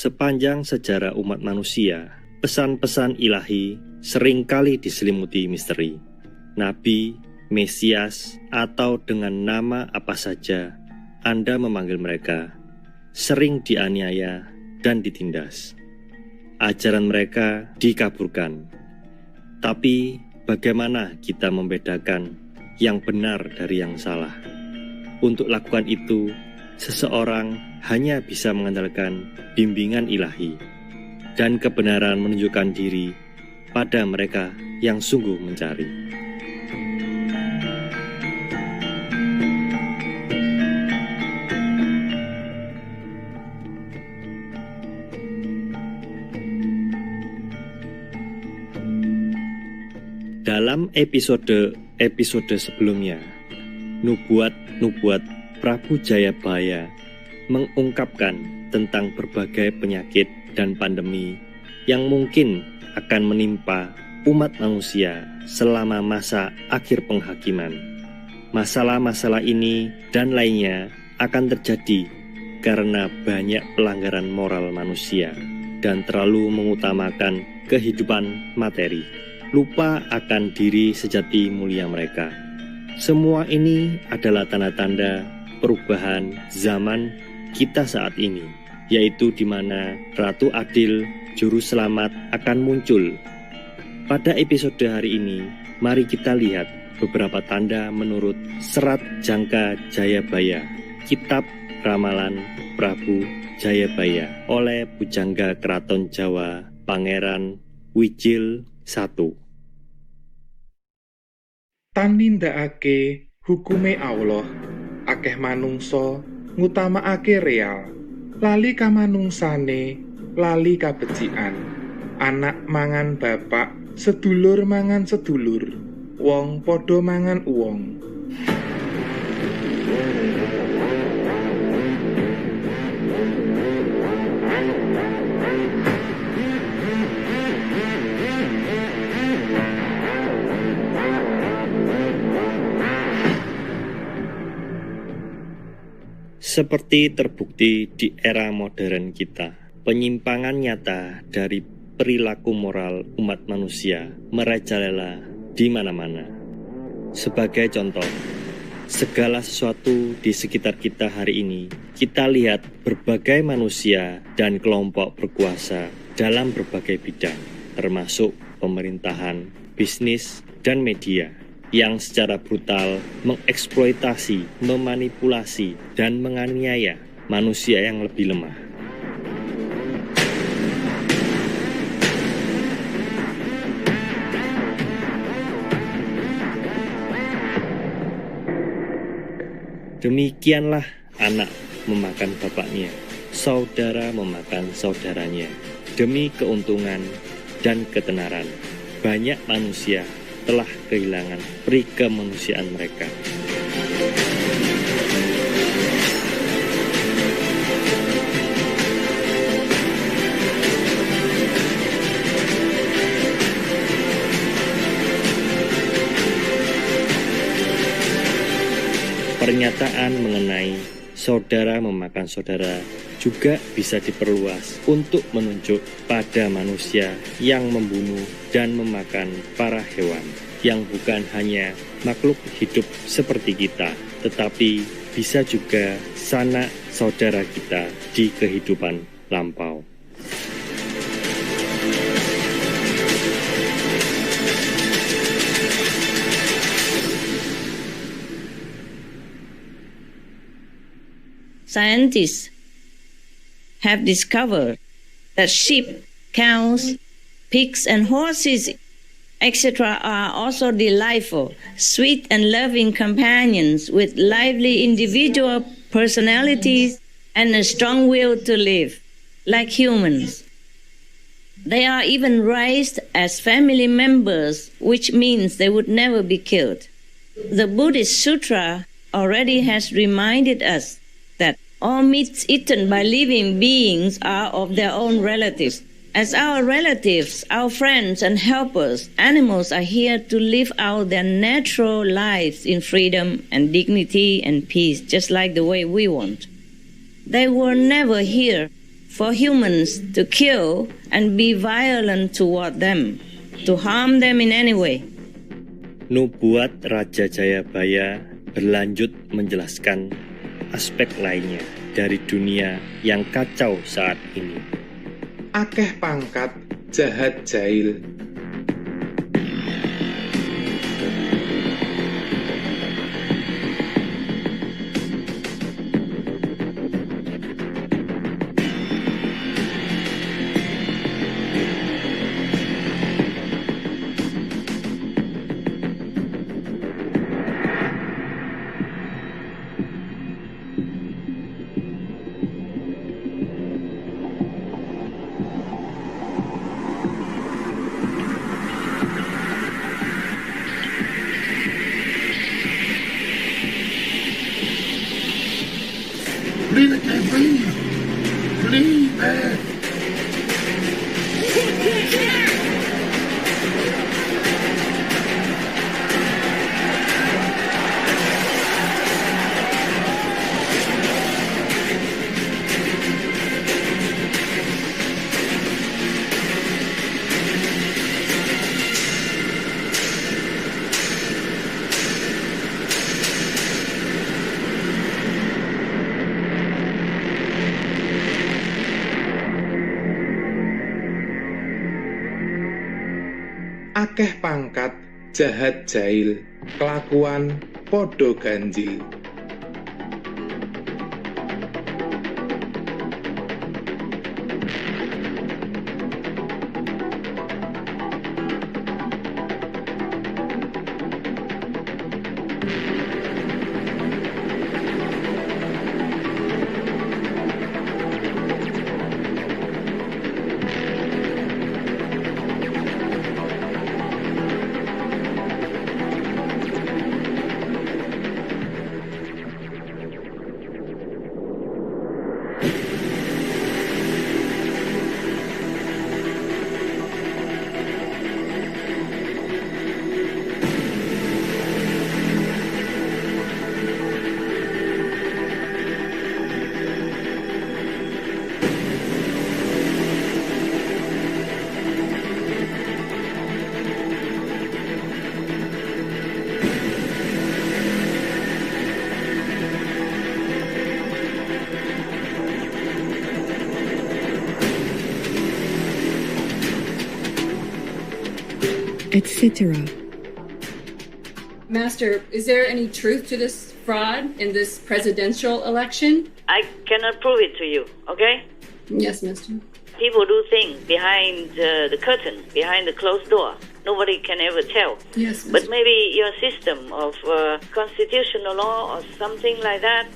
Sepanjang sejarah umat manusia, pesan-pesan ilahi seringkali diselimuti misteri. Nabi, Mesias, atau dengan nama apa saja Anda memanggil mereka, sering dianiaya dan ditindas. Ajaran mereka dikaburkan. Tapi bagaimana kita membedakan yang benar dari yang salah? Untuk lakukan itu, seseorang hanya bisa mengandalkan bimbingan ilahi dan kebenaran menunjukkan diri pada mereka yang sungguh mencari. Dalam episode sebelumnya, nubuat Prabu Jayabaya mengungkapkan tentang berbagai penyakit dan pandemi yang mungkin akan menimpa umat manusia selama masa akhir penghakiman. Masalah-masalah ini dan lainnya akan terjadi karena banyak pelanggaran moral manusia dan terlalu mengutamakan kehidupan materi, lupa akan diri sejati mulia mereka. Semua ini adalah tanda-tanda perubahan zaman kita saat ini, yaitu di mana Ratu Adil, Juru Selamat akan muncul. Pada episode hari ini, mari kita lihat beberapa tanda menurut Serat Jangka Jayabaya, Kitab Ramalan Prabu Jayabaya oleh Pujangga Keraton Jawa Pangeran Wijil I. Tan nindakake hukume Allah, akeh manungsa ngutamakake real, lali kamanungsane, lali kabecikan. Anak mangan bapak, sedulur mangan sedulur, wong padha mangan wong. Seperti terbukti di era modern kita, penyimpangan nyata dari perilaku moral umat manusia merajalela di mana-mana. Sebagai contoh, segala sesuatu di sekitar kita hari ini, kita lihat berbagai manusia dan kelompok berkuasa dalam berbagai bidang, termasuk pemerintahan, bisnis, dan media, yang secara brutal mengeksploitasi, memanipulasi, dan menganiaya manusia yang lebih lemah. Demikianlah anak memakan bapaknya, saudara memakan saudaranya, demi keuntungan dan ketenaran. Banyak manusia telah kehilangan peri kemanusiaan mereka. Pernyataan mengenai saudara memakan saudara juga bisa diperluas untuk menunjuk pada manusia yang membunuh dan memakan para hewan, yang bukan hanya makhluk hidup seperti kita, tetapi bisa juga sanak saudara kita di kehidupan lampau. Scientists have discovered that sheep, cows, pigs, and horses, etc., are also delightful, sweet, and loving companions with lively individual personalities and a strong will to live, like humans. They are even raised as family members, which means they would never be killed. The Buddhist Sutra already has reminded us that all meats eaten by living beings are of their own relatives. As our relatives, our friends and helpers, animals are here to live out their natural lives in freedom and dignity and peace, just like the way we want. They were never here for humans to kill and be violent toward them, to harm them in any way. Nubuat Raja Jayabaya berlanjut menjelaskan aspek lainnya dari dunia yang kacau saat ini. Akeh pangkat jahat jail. Please, please, man. Akeh pangkat jahat jail, kelakuan podo ganjil. Etc. Master, is there any truth to this fraud in this presidential election? I cannot prove it to you, okay? Yes, Master. People do things behind the curtain, behind the closed door. Nobody can ever tell. Yes, Master. But maybe your system of constitutional law or something like that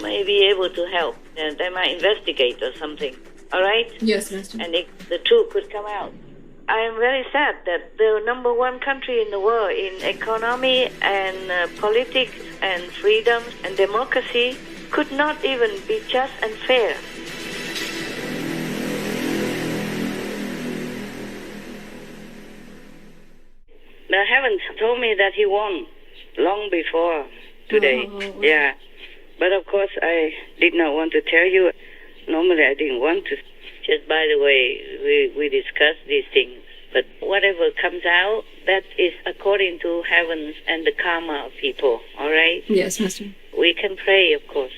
may be able to help. And they might investigate or something. All right? Yes, Master. And the truth could come out. I am very sad that the number one country in the world in economy and politics and freedom and democracy could not even be just and fair. The heavens told me that he won long before today. Oh. Yeah. But of course I did not want to tell you. Normally I didn't want to. Just by the way, we discuss these things. But whatever comes out, that is according to heavens and the karma of people, all right? Yes, Master. We can pray, of course.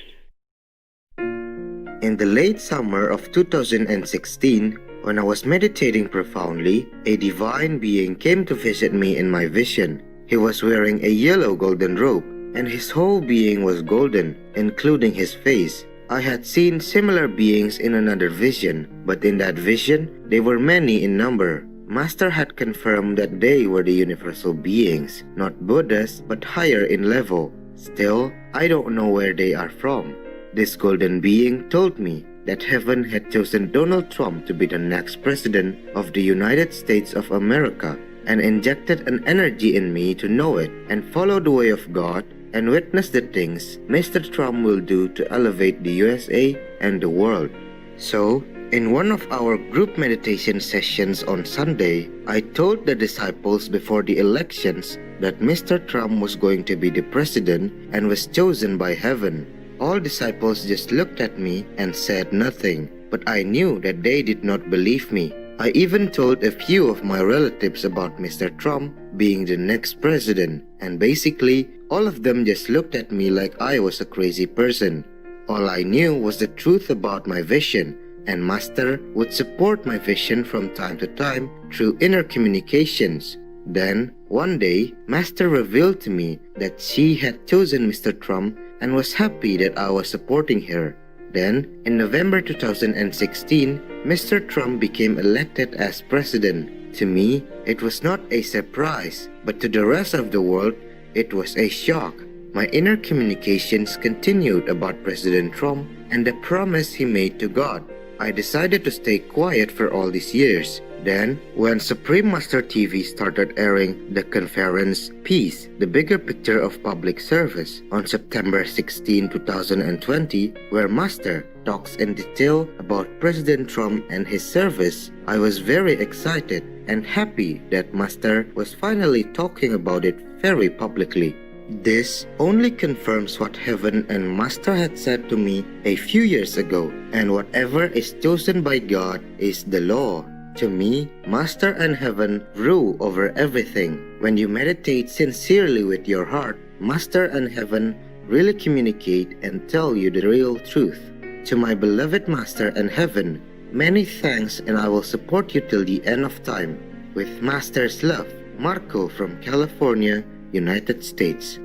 In the late summer of 2016, when I was meditating profoundly, a divine being came to visit me in my vision. He was wearing a yellow golden robe, and his whole being was golden, including his face. I had seen similar beings in another vision, but in that vision, they were many in number. Master had confirmed that they were the universal beings, not Buddhas, but higher in level. Still, I don't know where they are from. This golden being told me that heaven had chosen Donald Trump to be the next president of the United States of America and injected an energy in me to know it and follow the way of God and witness the things Mr. Trump will do to elevate the USA and the world. So, in one of our group meditation sessions on Sunday, I told the disciples before the elections that Mr. Trump was going to be the president and was chosen by heaven. All disciples just looked at me and said nothing, but I knew that they did not believe me. I even told a few of my relatives about Mr. Trump being the next president, and basically, all of them just looked at me like I was a crazy person. All I knew was the truth about my vision, and Master would support my vision from time to time through inner communications. Then, one day, Master revealed to me that she had chosen Mr. Trump and was happy that I was supporting her. Then, in November 2016, Mr. Trump became elected as president. To me, it was not a surprise, but to the rest of the world, it was a shock. My inner communications continued about President Trump and the promise he made to God. I decided to stay quiet for all these years. Then, when Supreme Master TV started airing the conference Peace, the Bigger Picture of Public Service on September 16, 2020, where Master talks in detail about President Trump and his service, I was very excited and happy that Master was finally talking about it very publicly. This only confirms what Heaven and Master had said to me a few years ago, and whatever is chosen by God is the law. To me, Master and Heaven rule over everything. When you meditate sincerely with your heart, Master and Heaven really communicate and tell you the real truth. To my beloved Master and Heaven, many thanks, and I will support you till the end of time. With Master's love, Marco from California, United States.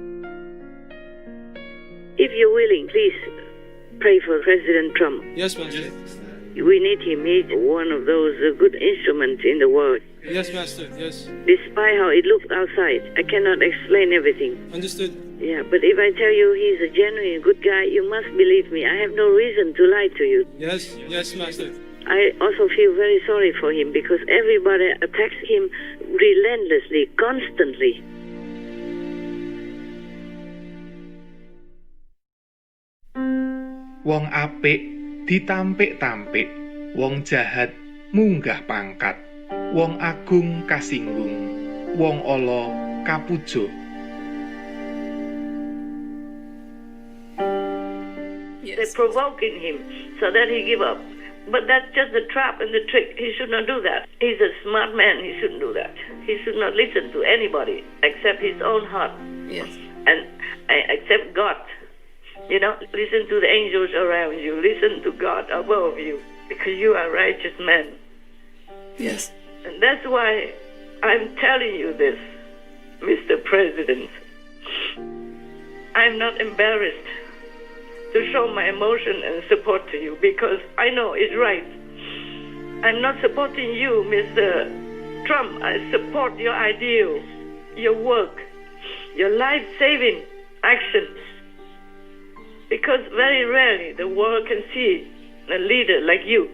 If you're willing, please pray for President Trump. Yes, Master. We need him. He's one of those good instruments in the world. Yes, Master. Yes. Despite how it looks outside, I cannot explain everything. Understood. Yeah, but if I tell you he's a genuine good guy, you must believe me. I have no reason to lie to you. Yes, yes, Master. I also feel very sorry for him because everybody attacks him relentlessly, constantly. Wong apik ditampik-tampik, wong jahat munggah pangkat, wong agung kasinggung, wong ala kapuja. They're provoking him so that he give up. But that's just the trap and the trick. He should not do that. He's a smart man. He shouldn't do that. He should not listen to anybody except his own heart. Yes. And except God. You know, listen to the angels around you. Listen to God above you. Because you are a righteous man. Yes. And that's why I'm telling you this, Mr. President. I'm not embarrassed to show my emotion and support to you because I know it's right. I'm not supporting you, Mr. Trump. I support your ideal, your work, your life-saving actions. Because very rarely the world can see a leader like you.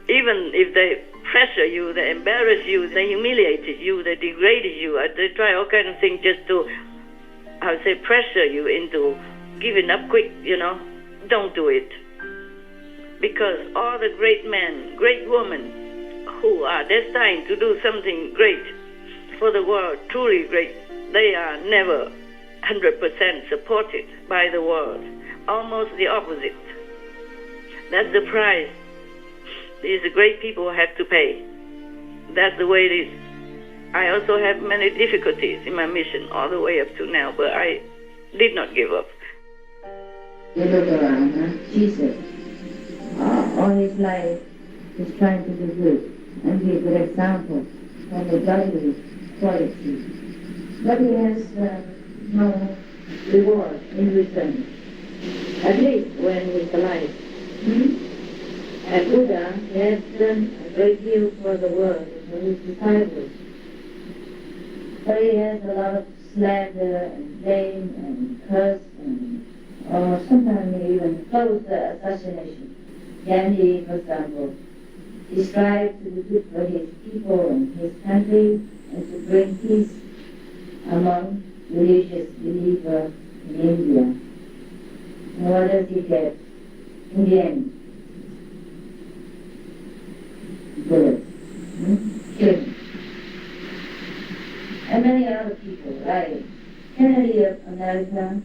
Even if they pressure you, they embarrass you, they humiliated you, they degraded you, they try all kinds of things just to, I would say, pressure you into giving up quick, you know. Don't do it. Because all the great men, great women who are destined to do something great for the world, truly great, they are never 100% supported by the world. Almost the opposite. That's the price these great people have to pay. That's the way it is. I also have many difficulties in my mission all the way up to now, but I did not give up. You look around, huh? Jesus, all his life, he's trying to do good and be a good example of the godly qualities. But he has no reward in return, at least when he's alive. At Buddha, he has done a great deal for the world, for his disciples. But he has a lot of slander and blame and curse and sometimes even close assassination. Gandhi, for example, he strived to do good for his people and his country and to bring peace among religious believers in India. And what does he get in the end? Bullets. Killing. And many other people, like Kennedy of America,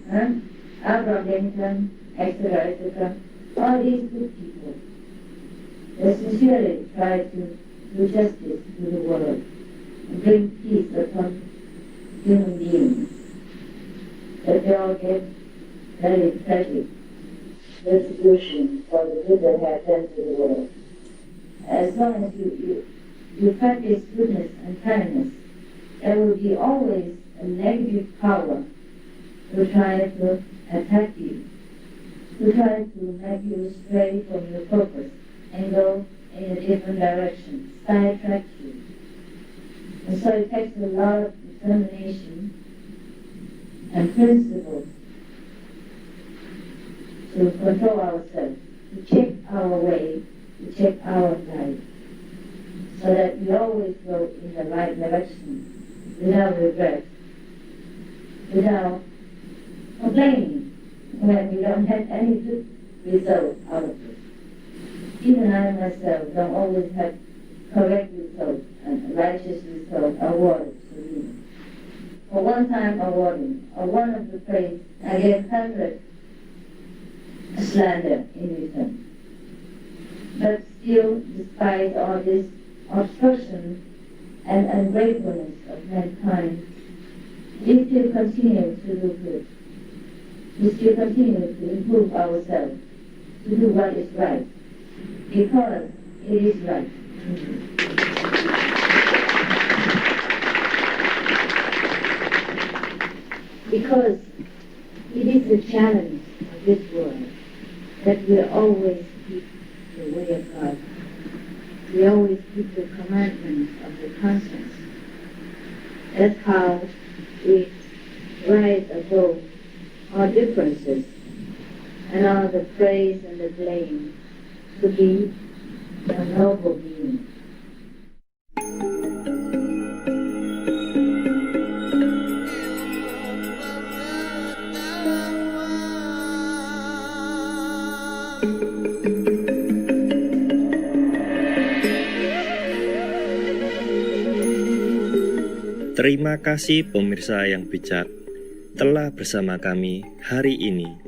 Abraham Lincoln, etc., etc., all these good people, they sincerely try to do justice to the world and bring peace upon human beings. But they all get very tragic retribution for the good that have done to the world. As long as you practice goodness and kindness, there will be always a negative power to try to attack you, to try to make you stray from your purpose and go in a different direction, sidetrack you. And so it takes a lot of determination and principle to control ourselves, to check our way, to check our life, so that we always go in the right direction, without regret, without complaining when we don't have any good result out of it. Even I myself don't always have correct result and righteous result awarded to me. For one time awarding, or one of the praise, I gave 100 slander in return. But still, despite all this obstruction and ungratefulness of mankind, we still continue to do good. We still continue to improve ourselves, to do what is right, because it is right. Because it is the challenge of this world that we always keep the way of God. We always keep the commandments of the conscience. That's how we rise above our differences and all the praise and the blame to be a noble being. Terima kasih pemirsa yang bijak telah bersama kami hari ini.